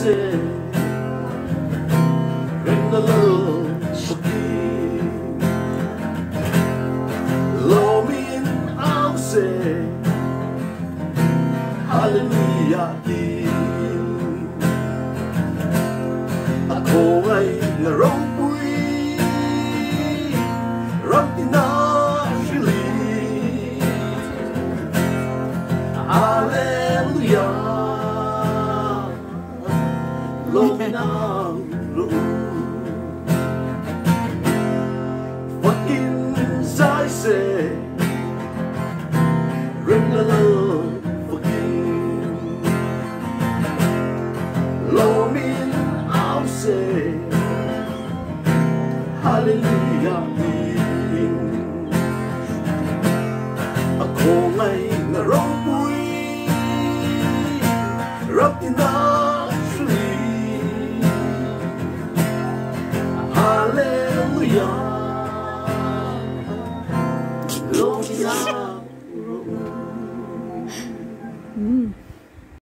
say, bring the love again. Love me and I'll say, hallelujah din. Ako ay narong buwi, rang tinasili. Hallelujah, love me now, Lord. What inside say, bring the love again. Love me and I'll say, hallelujah din. Ako ngay narong buwi, rang tinasili. Hallelujah, Lord,